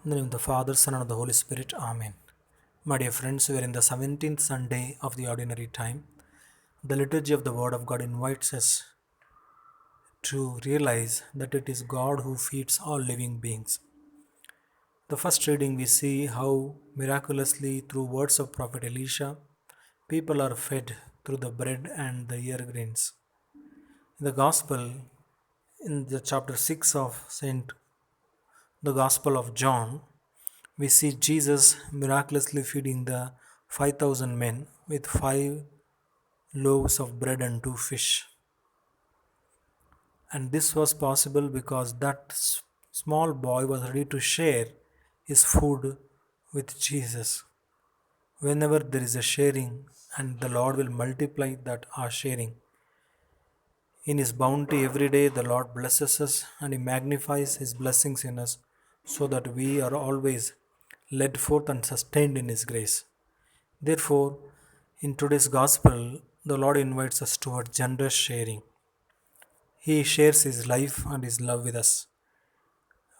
In the name of the Father, Son, and of the Holy Spirit. Amen. My dear friends, we are in the 17th Sunday of the Ordinary Time. The liturgy of the Word of God invites us to realize that it is God who feeds all living beings. The first reading, we see how miraculously, through words of Prophet Elisha, people are fed through the bread and the ear grains. In the Gospel, in the chapter 6 of the Gospel of John, we see Jesus miraculously feeding the 5,000 men with 5 loaves of bread and 2 fish. And this was possible because that small boy was ready to share his food with Jesus. Whenever there is a sharing, and the Lord will multiply that our sharing. In His bounty every day, the Lord blesses us and He magnifies His blessings in us so that we are always led forth and sustained in His grace. Therefore, in today's Gospel, the Lord invites us toward generous sharing. He shares His life and His love with us.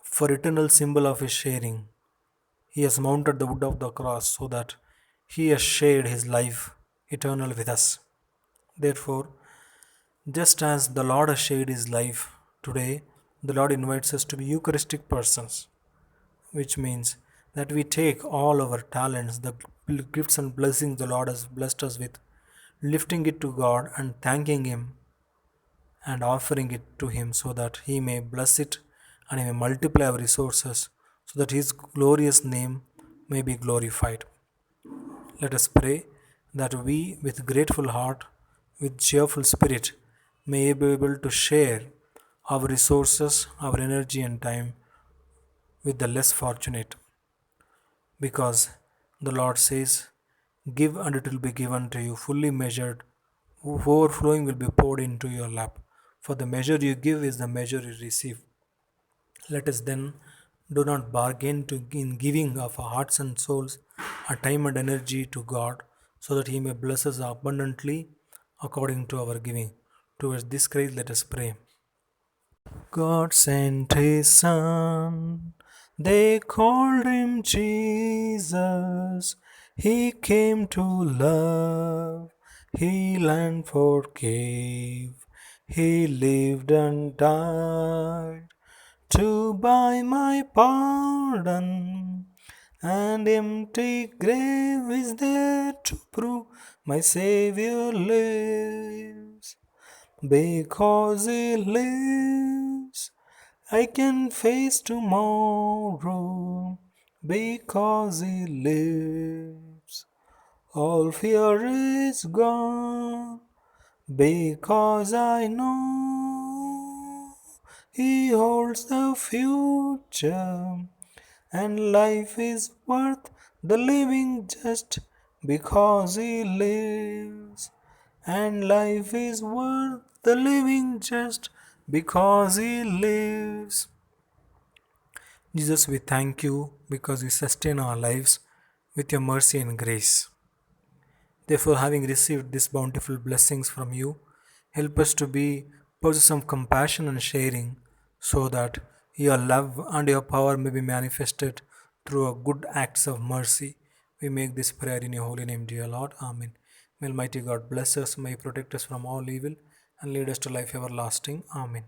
For eternal symbol of His sharing, He has mounted the wood of the cross so that He has shared His life eternal with us. Therefore, just as the Lord has shared His life today, the Lord invites us to be Eucharistic persons, which means that we take all our talents, the gifts and blessings the Lord has blessed us with, lifting it to God and thanking Him and offering it to Him so that He may bless it and He may multiply our resources so that His glorious name may be glorified. Let us pray that we, with grateful heart, with cheerful spirit, may be able to share our resources, our energy, and time with the less fortunate. Because the Lord says, "Give and it will be given to you, fully measured, overflowing will be poured into your lap. For the measure you give is the measure you receive." Let us then do not bargain in giving of our hearts and souls, our time and energy to God, so that He may bless us abundantly according to our giving. Towards this grace, let us pray. God sent His Son, they called Him Jesus. He came to love, heal and forgave. He lived and died to buy my pardon. And empty grave is there to prove my Savior lives. Because He lives, I can face tomorrow. Because He lives, all fear is gone. Because I know He holds the future, and life is worth the living just because He lives. And life is worth the living just because He lives. Jesus, we thank You because You sustain our lives with Your mercy and grace. Therefore, having received these bountiful blessings from You, help us to be possessors of compassion and sharing, so that Your love and Your power may be manifested through our good acts of mercy. We make this prayer in Your holy name, dear Lord. Amen. May Almighty God bless us, may He protect us from all evil, and lead us to life everlasting. Amen.